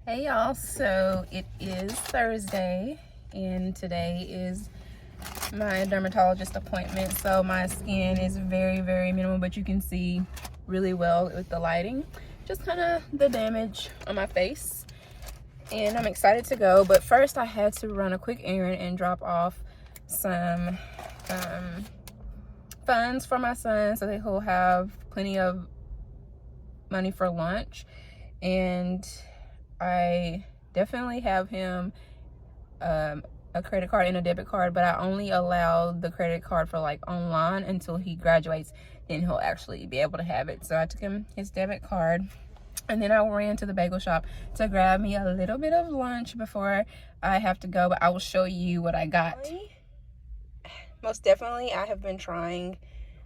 Hey y'all, so it is Thursday and today is my dermatologist appointment. So my skin is very minimal, but you can see really well with the lighting, just kind of the damage on my face. And I'm excited to go, but first I had to run a quick errand and drop off some funds for my son so that he'll have plenty of money for lunch. And I definitely have him a credit card and a debit card, but I only allow the credit card for like online until he graduates. Then he'll actually be able to have it. So I took him his debit card, and then I ran to the bagel shop to grab me a little bit of lunch before I have to go, but I will show you what I got. Most definitely, I have been trying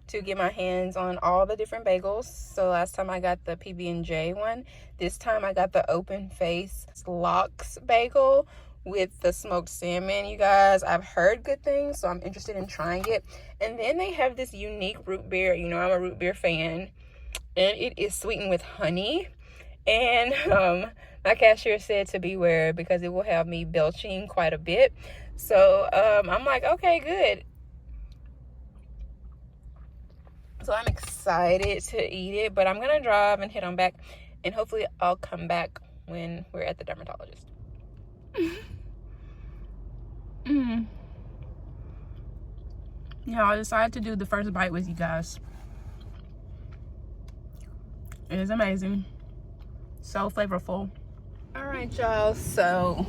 to get my hands on all the different bagels. So last time I got the PB&J one. This time I got the open face lox bagel with the smoked salmon. You guys, I've heard good things, so I'm interested in trying it. And then they have this unique root beer. You know, I'm a root beer fan, and it is sweetened with honey. And my cashier said to beware because it will have me belching quite a bit. So I'm like, okay, good. So I'm excited to eat it, but I'm gonna drive and head on back, and hopefully I'll come back when we're at the dermatologist. Yeah, I decided to do the first bite with you guys. It is amazing, so flavorful. All right, y'all, so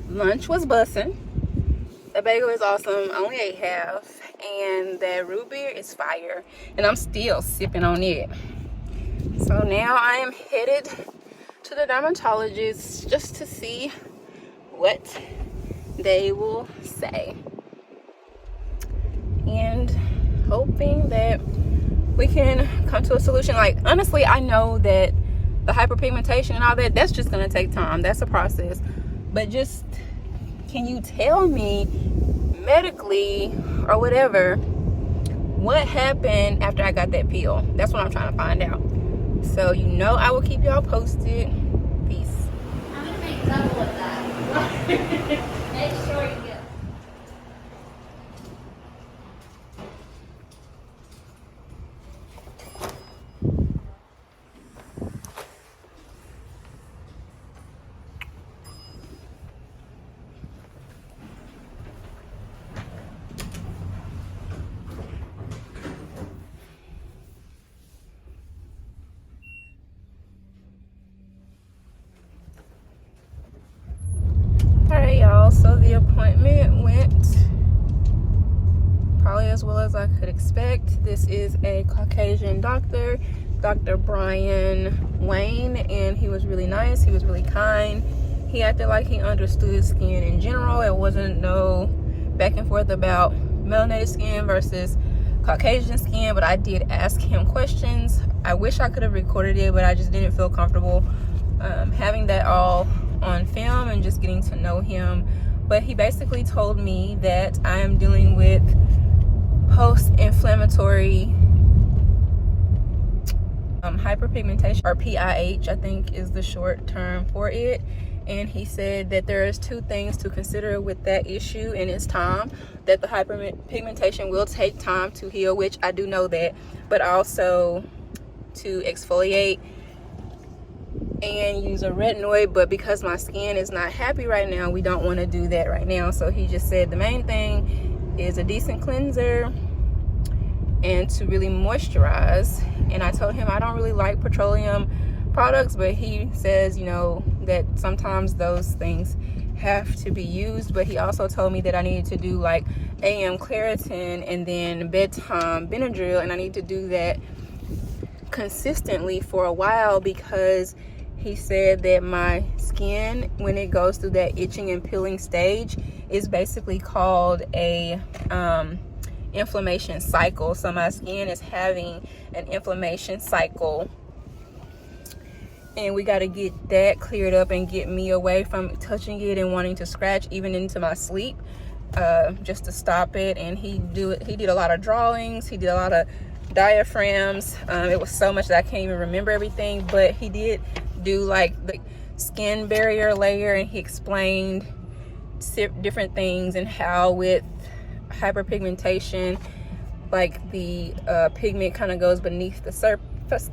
lunch was bussin'. The bagel is awesome. I only ate half, and that root beer is fire, and I'm still sipping on it. So now I am headed to the dermatologist just to see what they will say, and hoping that we can come to a solution. Like, honestly, I know that the hyperpigmentation and all that, that's just gonna take time. That's a process, but just, can you tell me medically or whatever what happened after I got that pill? That's what I'm trying to find out. So you know, I will keep y'all posted. Peace. I'm gonna make double of that. Make sure you get. Alright, y'all, so the appointment went probably as well as I could expect. This is a Caucasian doctor, Dr. Brian Wayne, and he was really nice. He was really kind. He acted like he understood skin in general. It wasn't no back and forth about melanated skin versus Caucasian skin, but I did ask him questions. I wish I could have recorded it, but I just didn't feel comfortable having that all on film and just getting to know him. But he basically told me that I am dealing with post-inflammatory hyperpigmentation, or PIH, I think is the short term for it. And he said that there's two things to consider with that issue, and it's time. That the hyperpigmentation will take time to heal, which I do know that, but also to exfoliate and use a retinoid. But because my skin is not happy right now, we don't want to do that right now. So he just said the main thing is a decent cleanser and to really moisturize. And I told him I don't really like petroleum products, but he says, you know, that sometimes those things have to be used. But he also told me that I needed to do like AM Claritin and then bedtime Benadryl, and I need to do that consistently for a while, because he said that my skin, when it goes through that itching and peeling stage, is basically called a inflammation cycle. So my skin is having an inflammation cycle, and we got to get that cleared up and get me away from touching it and wanting to scratch even into my sleep, just to stop it. And he did a lot of drawings, he did a lot of diaphragms. It was so much that I can't even remember everything, but he did do like the skin barrier layer, and he explained different things and how with hyperpigmentation, like the pigment kind of goes beneath the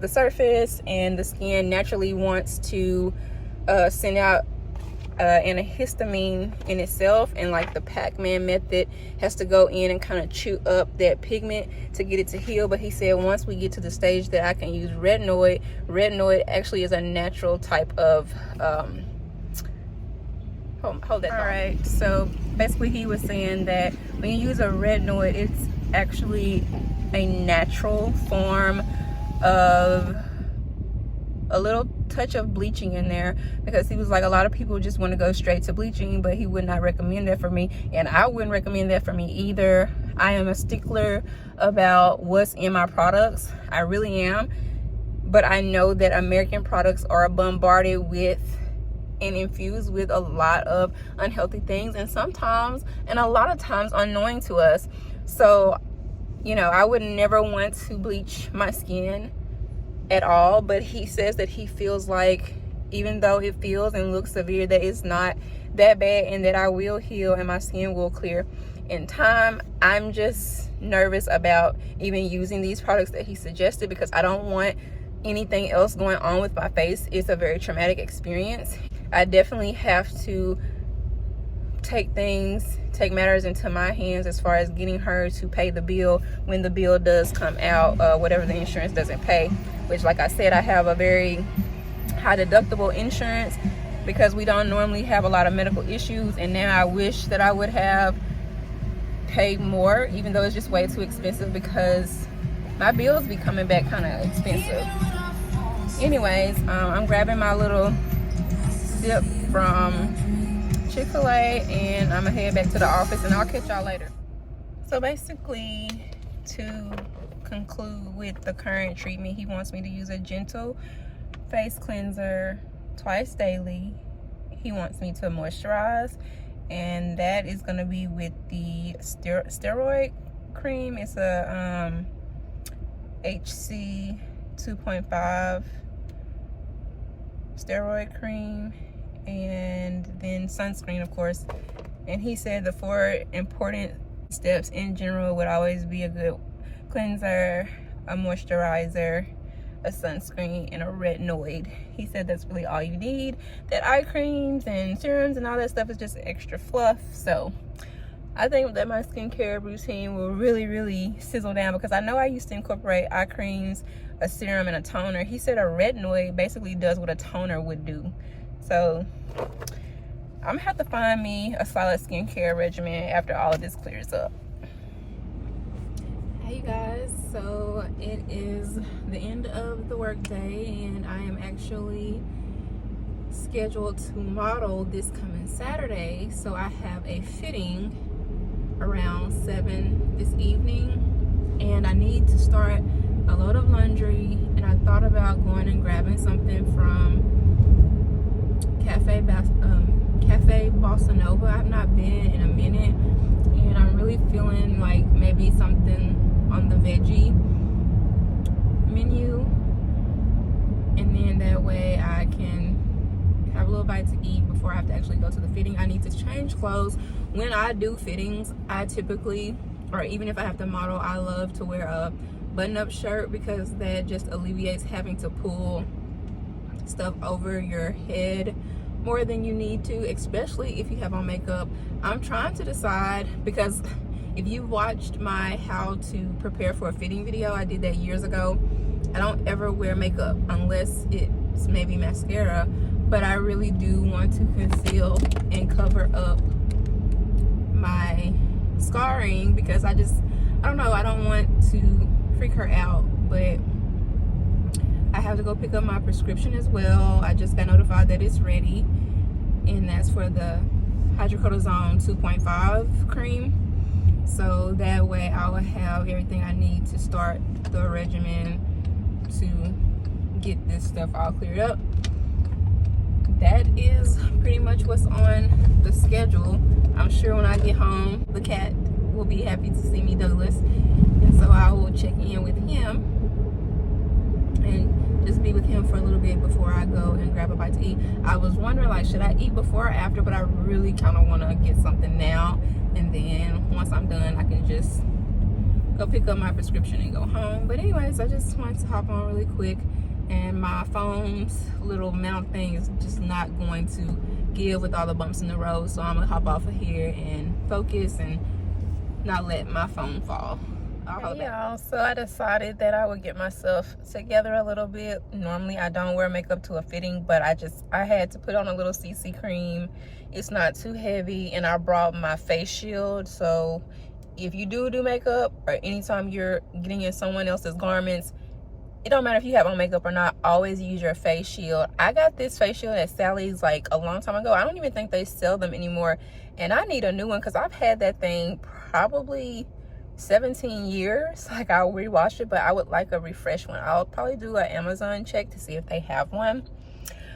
surface, and the skin naturally wants to send out antihistamine in itself, and like the Pac-Man method has to go in and kind of chew up that pigment to get it to heal. But he said once we get to the stage that I can use retinoid actually is a natural type of hold that. All right, so basically he was saying that when you use a retinoid, it's actually a natural form of a little touch of bleaching in there, because he was like, a lot of people just want to go straight to bleaching, but he would not recommend that for me, and I wouldn't recommend that for me either. I am a stickler about what's in my products. I really am. But I know that American products are bombarded with and infused with a lot of unhealthy things, and sometimes, and a lot of times, unknowing to us. So, you know, I would never want to bleach my skin at all. But he says that he feels like, even though it feels and looks severe, that it's not that bad, and that I will heal and my skin will clear in time. I'm just nervous about even using these products that he suggested, because I don't want anything else going on with my face. It's a very traumatic experience. I definitely have to take matters into my hands as far as getting her to pay the bill when the bill does come out, whatever the insurance doesn't pay, which, like I said, I have a very high deductible insurance because we don't normally have a lot of medical issues, and now I wish that I would have paid more, even though it's just way too expensive, because my bills be coming back kind of expensive. Anyways, I'm grabbing my little sip from Chick-fil-A, and I'm gonna head back to the office, and I'll catch y'all later. So basically, to conclude with the current treatment, he wants me to use a gentle face cleanser twice daily. He wants me to moisturize, and that is gonna be with the steroid cream. It's a HC 2.5 steroid cream, and then sunscreen, of course. And he said the 4 important steps in general would always be a good cleanser, a moisturizer, a sunscreen, and a retinoid. He said that's really all you need. That eye creams and serums and all that stuff is just extra fluff. So I think that my skincare routine will really sizzle down, because I know I used to incorporate eye creams, a serum, and a toner. He said a retinoid basically does what a toner would do. So I'm gonna have to find me a solid skincare regimen after all of this clears up. Hey you guys, so it is the end of the work day, and I am actually scheduled to model this coming Saturday. So I have a fitting around 7 this evening, and I need to start a load of laundry, and I thought about going and grabbing something from Cafe Bossa Nova. I've not been in a minute, and I'm really feeling like maybe something on the veggie menu, and then that way I can have a little bite to eat before I have to actually go to the fitting. I need to change clothes. When I do fittings, I typically, or even if I have to model, I love to wear a button-up shirt, because that just alleviates having to pull stuff over your head more than you need to, especially if you have on makeup. I'm trying to decide, because if you watched my how to prepare for a fitting video, I did that years ago. I don't ever wear makeup unless it's maybe mascara, but I really do want to conceal and cover up my scarring, because I don't know, I don't want to freak her out. But I have to go pick up my prescription as well. I just got notified that it's ready, and that's for the hydrocortisone 2.5 cream. So that way I will have everything I need to start the regimen to get this stuff all cleared up. That is pretty much what's on the schedule. I'm sure when I get home, the cat will be happy to see me, Douglas, and so I will check in with him and just be with him for a little bit before I go and grab a bite to eat. I was wondering, like, should I eat before or after? But I really kind of want to get something now, and then once I'm done, I can just go pick up my prescription and go home. But anyways, I just wanted to hop on really quick, and my phone's little mount thing is just not going to give with all the bumps in the road, so I'm gonna hop off of here and focus and not let my phone fall. Hey y'all, so I decided that I would get myself together a little bit. Normally I don't wear makeup to a fitting, but I had to put on a little CC cream. It's not too heavy, and I brought my face shield. So if you do makeup, or anytime you're getting in someone else's garments, it don't matter if you have on makeup or not, always use your face shield. I got this face shield at Sally's like a long time ago. I don't even think they sell them anymore, and I need a new one because I've had that thing probably 17 years. Like, I'll rewatch it, but I would like a refresh one. I'll probably do an Amazon check to see if they have one.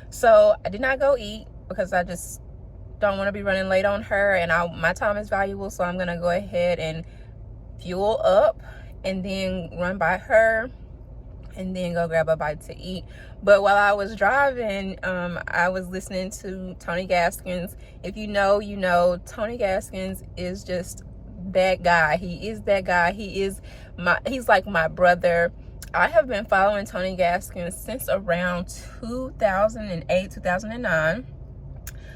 So I did not go eat because I just don't want to be running late on her, and my time is valuable, so I'm gonna go ahead and fuel up and then run by her and then go grab a bite to eat. But while I was driving, I was listening to Tony Gaskins. If you know, you know. Tony Gaskins is just that guy. He is that guy. He's like my brother. I have been following Tony Gaskins since around 2008, 2009.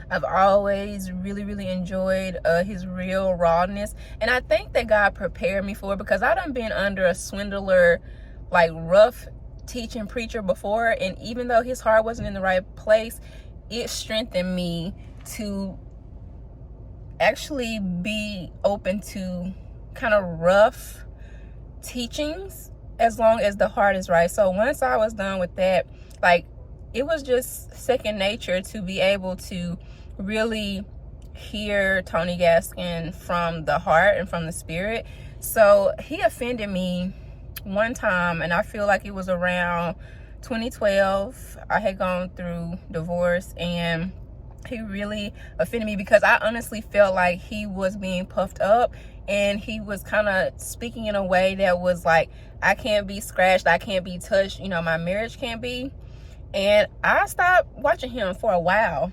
I've always really enjoyed his real rawness, and I think that God prepared me for it, because I done been under a swindler, like, rough teaching preacher before, and even though his heart wasn't in the right place, it strengthened me to actually be open to kind of rough teachings as long as the heart is right. So once I was done with that, like, it was just second nature to be able to really hear Tony Gaskin from the heart and from the spirit. So he offended me one time, and I feel like it was around 2012. I had gone through divorce, and he really offended me because I honestly felt like he was being puffed up, and he was kind of speaking in a way that was like, I can't be scratched, I can't be touched, you know, my marriage can't be. And I stopped watching him for a while,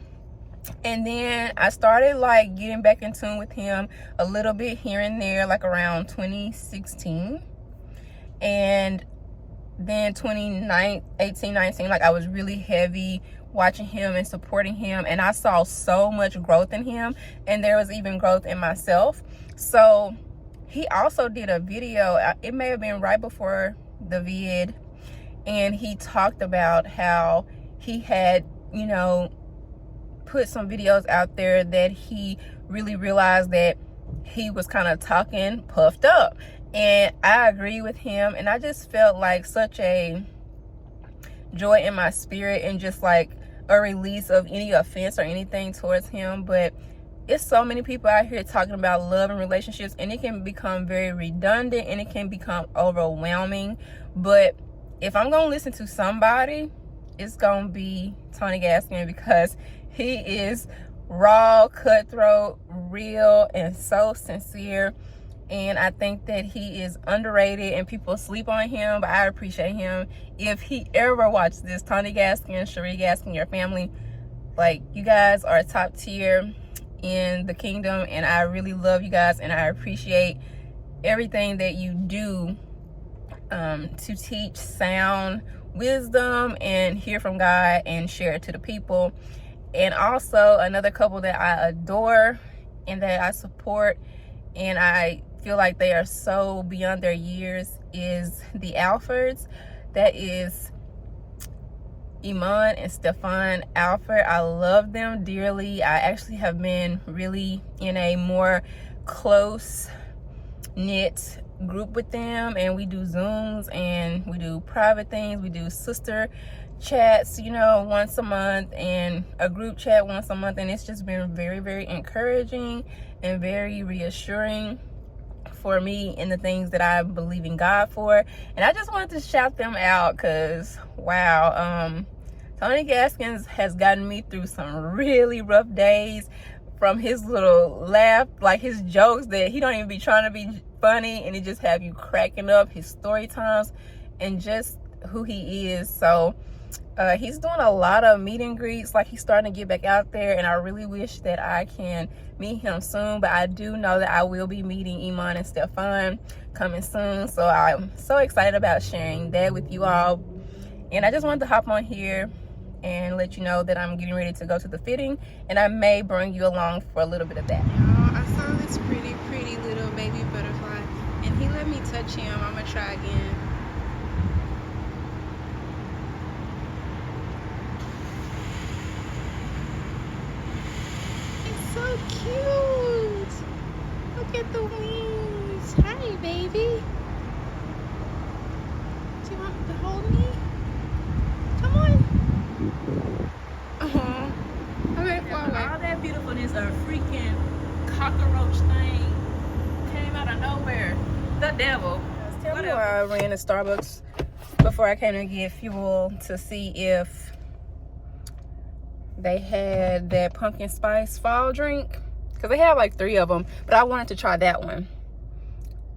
and then I started like getting back in tune with him a little bit here and there, like around 2016. And then 2018, 19, like, I was really heavy watching him and supporting him, and I saw so much growth in him, and there was even growth in myself. So he also did a video, it may have been right before the vid, and he talked about how he had, you know, put some videos out there that he really realized that he was kind of talking puffed up. And I agree with him, and I just felt like such a joy in my spirit, and just like a release of any offense or anything towards him. But it's so many people out here talking about love and relationships, and it can become very redundant, and it can become overwhelming. But if I'm gonna listen to somebody, it's gonna be Tony Gaskin, because he is raw, cutthroat, real, and so sincere. And I think that he is underrated, and people sleep on him, but I appreciate him. If he ever watched this, Tony Gaskin, Cherie Gaskin, your family, like, you guys are top tier in the kingdom, and I really love you guys, and I appreciate everything that you do to teach sound wisdom and hear from God and share it to the people. And also another couple that I adore and that I support, and I feel like they are so beyond their years, is the Alfords. That is Iman and Stefan Alford. I love them dearly. I actually have been really in a more close knit group with them, and we do Zooms, and we do private things, we do sister chats, you know, once a month, and a group chat once a month, and it's just been very encouraging and very reassuring for me in the things that I believe in God for. And I just wanted to shout them out, because wow, Tony Gaskins has gotten me through some really rough days, from his little laugh, like his jokes that he don't even be trying to be funny, and it just have you cracking up, his story times, and just who he is. So He's doing a lot of meet and greets, like he's starting to get back out there, and I really wish that I can meet him soon. But I do know that I will be meeting Iman and Stefan coming soon, so I'm so excited about sharing that with you all. And I just wanted to hop on here and let you know that I'm getting ready to go to the fitting, and I may bring you along for a little bit of that. I saw this pretty little baby butterfly, and he let me touch him. I'm gonna try again. It's so cute. Look at the wings. Hi, baby. Do you want to hold me? Come on. Okay, far away. All that beautifulness, a freaking cockroach thing came out of nowhere. The devil. Tell me why I ran to Starbucks before I came to get fuel to see if they had that pumpkin spice fall drink, because they have like 3 of them, but I wanted to try that one.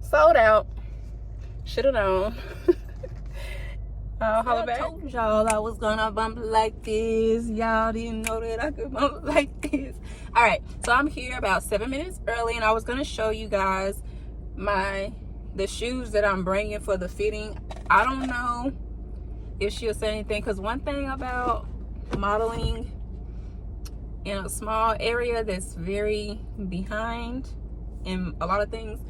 Sold out. Should have known. I told y'all I was gonna bump like this. Y'all didn't know that I could bump like this. All right, so I'm here about 7 minutes early, and I was gonna show you guys the shoes that I'm bringing for the fitting. I don't know if she'll say anything, because one thing about modeling in a small area that's very behind in a lot of things,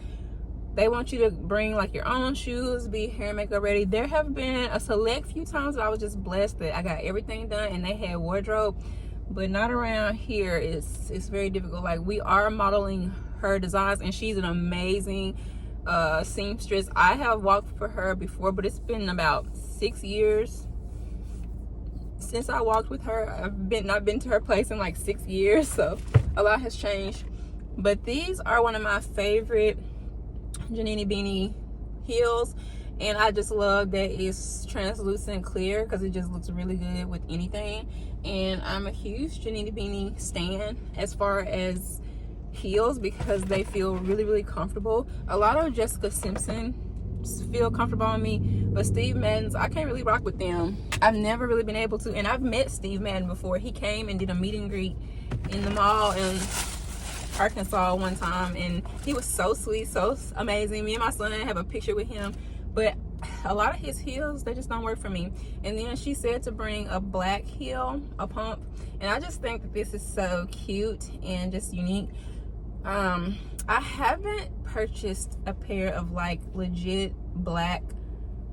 they want you to bring like your own shoes, be hair and makeup ready. There have been a select few times that I was just blessed that I got everything done and they had wardrobe, but not around here. It's very difficult. Like, we are modeling her designs, and she's an amazing seamstress. I have walked for her before, but it's been about 6 years since I walked with her. I've not been to her place in like 6 years, so a lot has changed. But these are one of my favorite Janini Beanie heels, and I just love that it's translucent clear because it just looks really good with anything. And I'm a huge Janini Beanie stan as far as heels, because they feel really comfortable. A lot of Jessica Simpson feel comfortable on me, but Steve Madden's, I can't really rock with them. I've never really been able to, and I've met Steve Madden before. He came and did a meet and greet in the mall in Arkansas one time, and he was so sweet, so amazing. Me and my son have a picture with him, but a lot of his heels, they just don't work for me. And then she said to bring a black heel, a pump, and I just think that this is so cute and just unique. I haven't purchased a pair of like legit black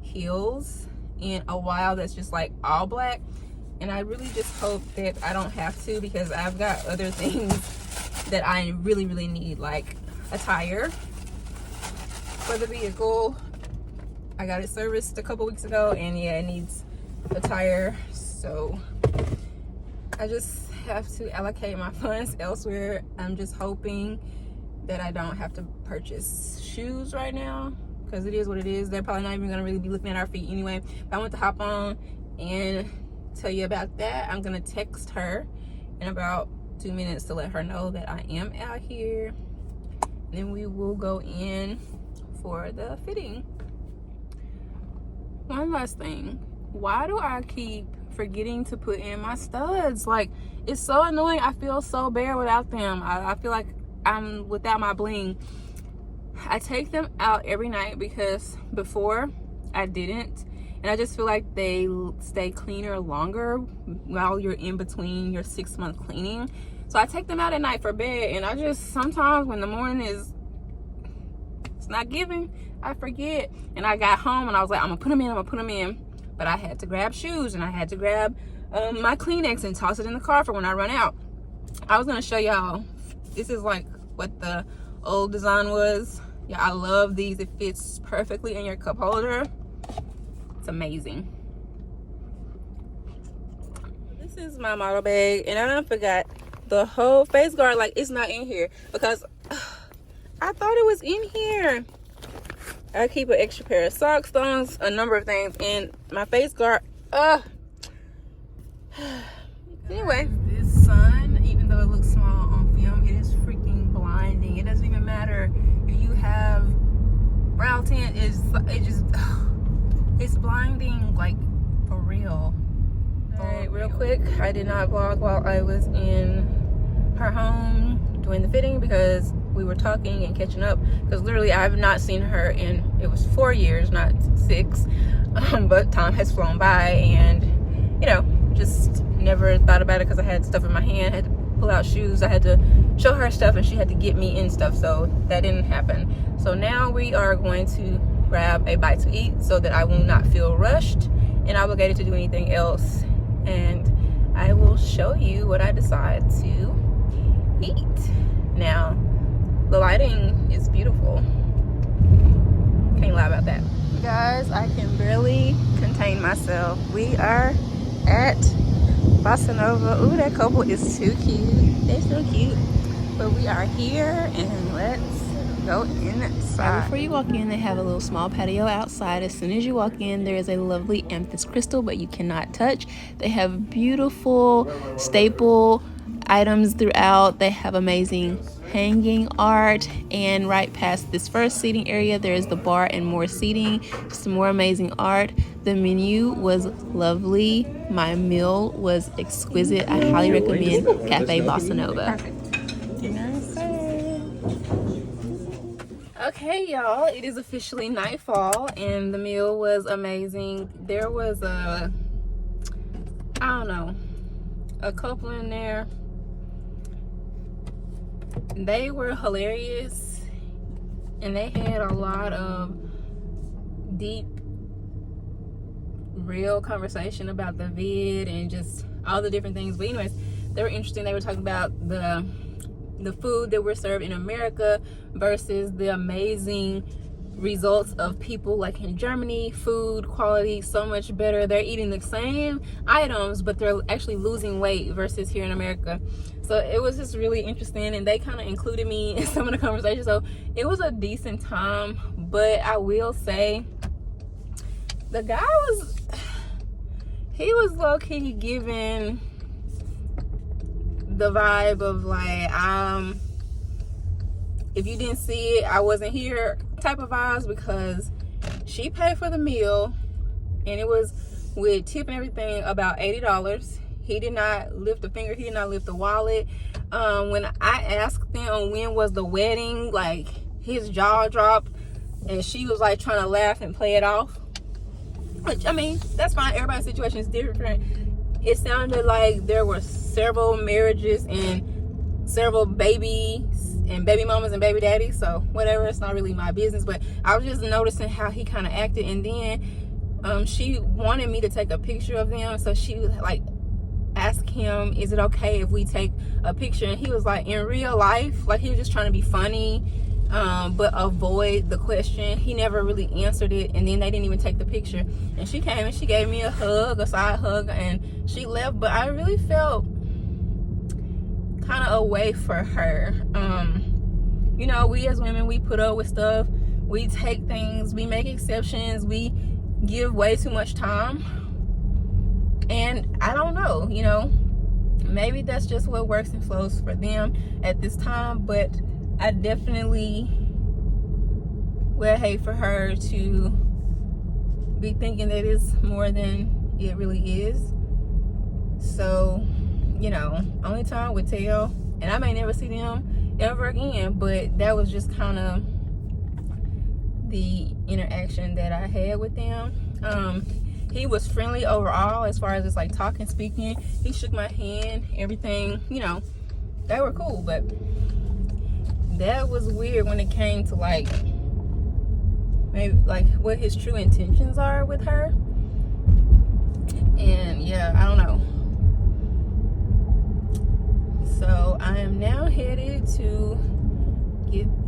heels in a while that's just like all black, and I really just hope that I don't have to, because I've got other things that I really need, like a tire for the vehicle. I got it serviced a couple weeks ago, and yeah, it needs a tire, so I just have to allocate my funds elsewhere. I'm just hoping that I don't have to purchase shoes right now, because it is what it is. They're probably not even gonna really be looking at our feet anyway. But I want to hop on and tell you about that. I'm gonna text her in about 2 minutes to let her know that I am out here. Then we will go in for the fitting. One last thing, why do I keep forgetting to put in my studs? Like, it's so annoying. I feel so bare without them. I feel like I'm without my bling. I take them out every night, because before I didn't, and I just feel like they stay cleaner longer while you're in between your 6-month cleaning. So I take them out at night for bed, and I just sometimes when the morning it's not giving, I forget. And I got home and I was like, I'm gonna put them in, but I had to grab shoes, and I had to grab my Kleenex and toss it in the car for when I run out. I was gonna show y'all, this is like what the old design was. Yeah, I love these. It fits perfectly in your cup holder. It's amazing. This is my model bag, and I done forgot the whole face guard. Like, it's not in here because I thought it was in here. I keep an extra pair of socks, thongs, a number of things, and my face guard. Anyway, this sun, even though it looks small on film, it is freaking blinding. It doesn't even matter if you have brow tint. It's blinding, like, for real. All right, real quick, I did not vlog while I was in her home doing the fitting because we were talking and catching up, because literally I've not seen her in, it was 4 years, not 6, but time has flown by, and you know, just never thought about it because I had stuff in my hand, had to pull out shoes, I had to show her stuff, and she had to get me in stuff, so that didn't happen. So now we are going to grab a bite to eat so that I will not feel rushed and obligated to do anything else, and I will show you what I decide to eat. Now the lighting is beautiful, can't lie about that. Guys, I can barely contain myself. We are at Bossa Nova. Ooh, that couple is too cute, they're so cute. But we are here, and let's go inside. Right before you walk in, they have a little small patio outside. As soon as you walk in, there is a lovely amethyst crystal, but you cannot touch. They have beautiful staple items throughout. They have amazing hanging art, and right past this first seating area, there is the bar and more seating, just more amazing art. The menu was lovely. My meal was exquisite. I highly recommend Cafe Bossa Nova. Perfect. Okay, y'all, it is officially nightfall, and the meal was amazing. There was a couple in there. They were hilarious, and they had a lot of deep, real conversation about the vid and just all the different things. But anyways, they were interesting. They were talking about the food that we're served in America versus the amazing results of people like in Germany. Food quality so much better. They're eating the same items, but they're actually losing weight versus here in America. So it was just really interesting, and they kind of included me in some of the conversation. So it was a decent time, but I will say the guy was low-key giving the vibe of like, if you didn't see it, I wasn't here type of vibes, because she paid for the meal and it was with tip and everything about $80. He did not lift a finger, he did not lift the wallet. When I asked them when was the wedding, like his jaw dropped, and she was like trying to laugh and play it off, which, I mean, that's fine, everybody's situation is different. It sounded like there were several marriages and several babies and baby mamas and baby daddies, so whatever, it's not really my business. But I was just noticing how he kind of acted, and then she wanted me to take a picture of them, so she was like, ask him, is it okay if we take a picture? And he was like, in real life, like he was just trying to be funny, but avoid the question. He never really answered it, and then they didn't even take the picture. And she came and she gave me a hug, a side hug, and she left. But I really felt kind of away for her. You know, we as women, we put up with stuff, we take things, we make exceptions, we give way too much time. And I don't know, you know, maybe that's just what works and flows for them at this time, but I definitely would hate for her to be thinking that it's more than it really is. So, you know, only time would tell, and I may never see them ever again, but that was just kind of the interaction that I had with them. He was friendly overall as far as just like talking, speaking. He shook my hand, everything, you know, they were cool. But that was weird when it came to like, maybe like what his true intentions are with her. And yeah, I don't know. So I am now headed to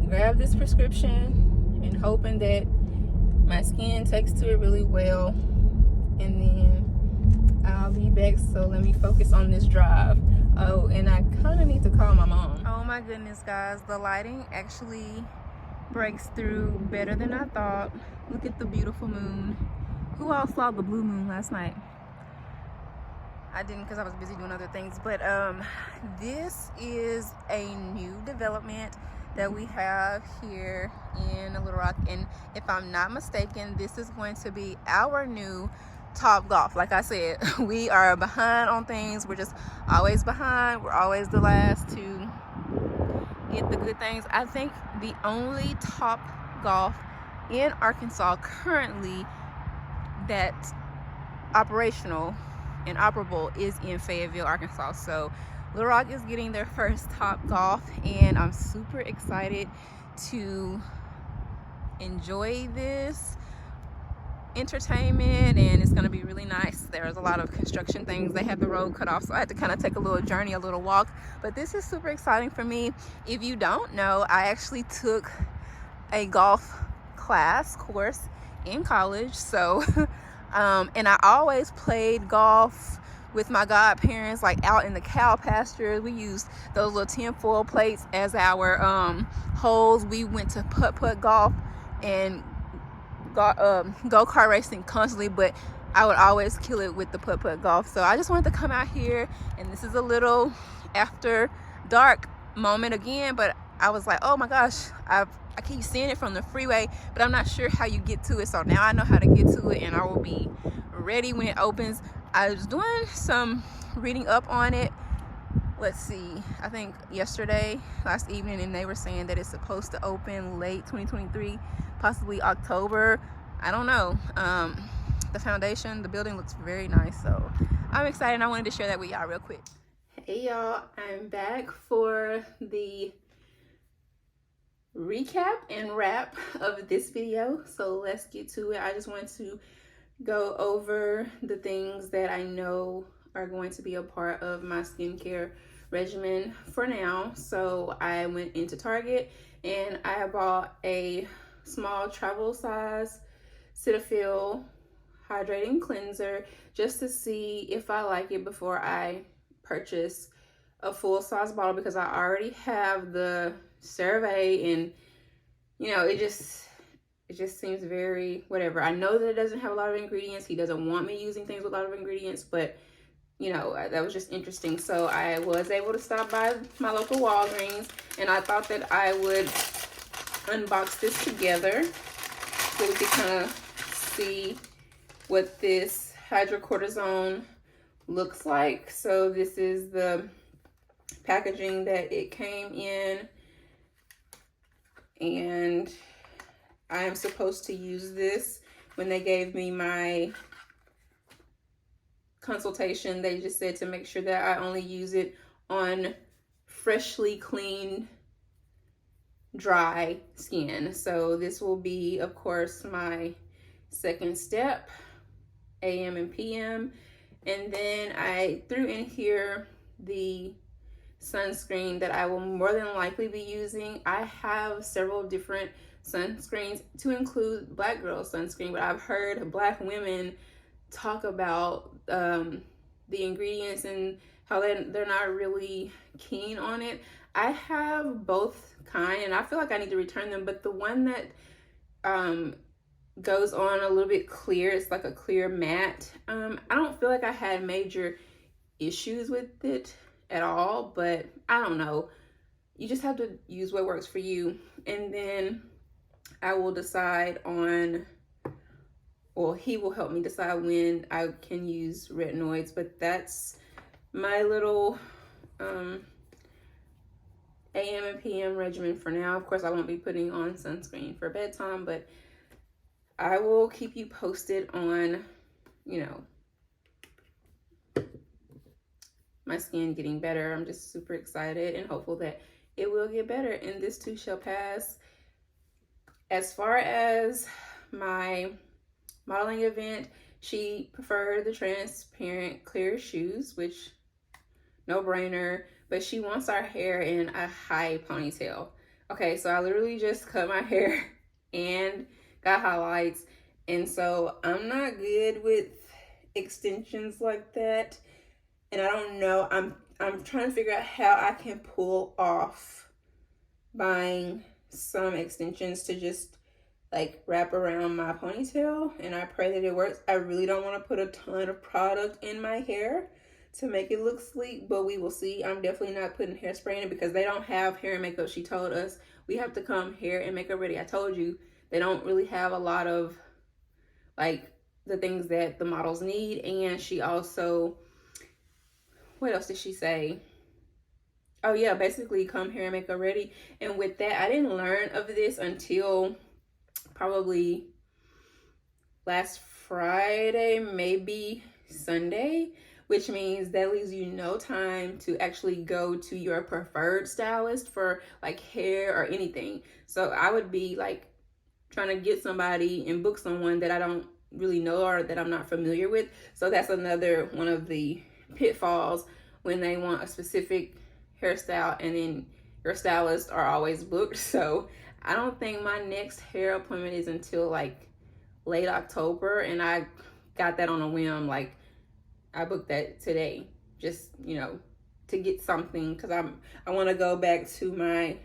grab this prescription and hoping that my skin takes to it really well, and then I'll be back. So let me focus on this drive. Oh, and I kind of need to call my mom. Oh my goodness, guys, the lighting actually breaks through better than I thought. Look at the beautiful moon. Who all saw the blue moon last night? I didn't, because I was busy doing other things. But this is a new development that we have here in Little Rock, and if I'm not mistaken, this is going to be our new Top Golf. Like I said, we are behind on things. We're just always behind. We're always the last to get the good things. I think the only Top Golf in Arkansas currently that's operational and operable is in Fayetteville, Arkansas. So Little Rock is getting their first Top Golf, and I'm super excited to enjoy this entertainment, and it's going to be really nice. There's a lot of construction things. They had the road cut off, so I had to kind of take a little journey, a little walk, but this is super exciting for me. If you don't know, I actually took a golf course in college. So and I always played golf with my godparents, like out in the cow pastures. We used those little tinfoil plates as our holes. We went to putt golf and go-kart racing constantly, but I would always kill it with the putt golf. So I just wanted to come out here, and this is a little after dark moment again, but I was like, oh my gosh, I keep seeing it from the freeway, but I'm not sure how you get to it. So now I know how to get to it, and I will be ready when it opens. I was doing some reading up on it. Let's see, I think last evening, and they were saying that it's supposed to open late 2023, possibly October. I don't know. The building looks very nice, so I'm excited, and I wanted to share that with y'all real quick. Hey y'all, I'm back for the recap and wrap of this video, so let's get to it. I just want to go over the things that I know are going to be a part of my skincare regimen for now. So I went into Target and I bought a small travel size Cetaphil hydrating cleanser just to see if I like it before I purchase a full size bottle, because I already have the CeraVe, and you know, it just seems very whatever. I know that it doesn't have a lot of ingredients. He doesn't want me using things with a lot of ingredients, but you know, that was just interesting. So I was able to stop by my local Walgreens, and I thought that I would unbox this together so we could kind of see what this hydrocortisone looks like. So this is the packaging that it came in, and I am supposed to use this. When they gave me my consultation, they just said to make sure that I only use it on freshly clean, dry skin. So this will be, of course, my second step, AM and PM. And then I threw in here the sunscreen that I will more than likely be using. I have several different sunscreens, to include black girl sunscreen, but I've heard black women talk about the ingredients and how they're not really keen on it. I have both kind, and I feel like I need to return them, but the one that goes on a little bit clear, it's like a clear matte, I don't feel like I had major issues with it at all, but I don't know. You just have to use what works for you. And then I will decide on, well, he will help me decide when I can use retinoids, but that's my little AM and PM regimen for now. Of course, I won't be putting on sunscreen for bedtime, but I will keep you posted on, you know, my skin getting better. I'm just super excited and hopeful that it will get better, and this too shall pass. As far as my modeling event, she preferred the transparent clear shoes, which no brainer, but she wants our hair in a high ponytail. Okay, so I literally just cut my hair and got highlights, and so I'm not good with extensions like that, and I don't know, I'm trying to figure out how I can pull off buying some extensions to just like wrap around my ponytail, and I pray that it works. I really don't want to put a ton of product in my hair to make it look sleek, but we will see. I'm definitely not putting hairspray in it because they don't have hair and makeup. She told us we have to come hair and makeup ready. I told you they don't really have a lot of like the things that the models need. And she also, what else did she say? Oh yeah, basically come here and make her ready. And with that, I didn't learn of this until probably last Friday, maybe Sunday, which means that leaves you no time to actually go to your preferred stylist for like hair or anything. So I would be like trying to get somebody and book someone that I don't really know or that I'm not familiar with. So that's another one of the pitfalls when they want a specific hairstyle and then your stylists are always booked. So I don't think my next hair appointment is until like late October, and I got that on a whim. Like I booked that today, just to get something, because I want to go back to my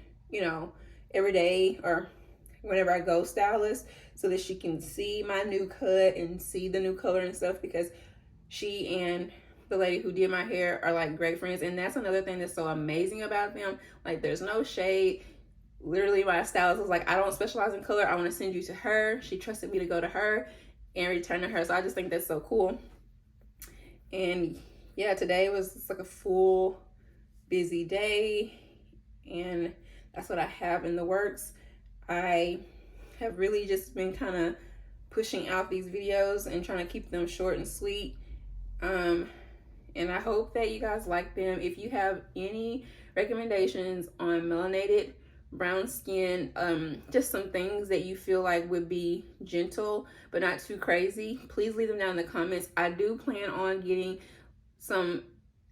everyday or whenever I go stylist, so that she can see my new cut and see the new color and stuff, because she and the lady who did my hair are like great friends. And that's another thing that's so amazing about them. Like there's no shade. Literally my stylist was like, I don't specialize in color, I want to send you to her. She trusted me to go to her and return to her. So I just think that's so cool. And yeah, today was just like a full busy day, and that's what I have in the works. I have really just been kind of pushing out these videos and trying to keep them short and sweet. And I hope that you guys like them. If you have any recommendations on melanated brown skin, just some things that you feel like would be gentle but not too crazy, please leave them down in the comments. I do plan on getting some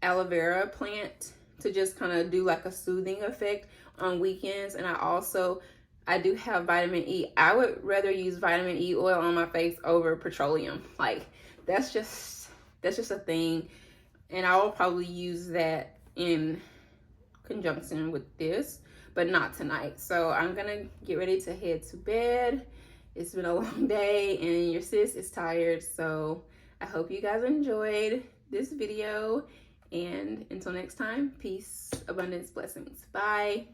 aloe vera plant to just kind of do like a soothing effect on weekends. And I do have vitamin E. I would rather use vitamin E oil on my face over petroleum. Like that's just a thing. And I will probably use that in conjunction with this, but not tonight. So I'm gonna get ready to head to bed. It's been a long day and your sis is tired. So I hope you guys enjoyed this video, and until next time, peace, abundance, blessings. Bye.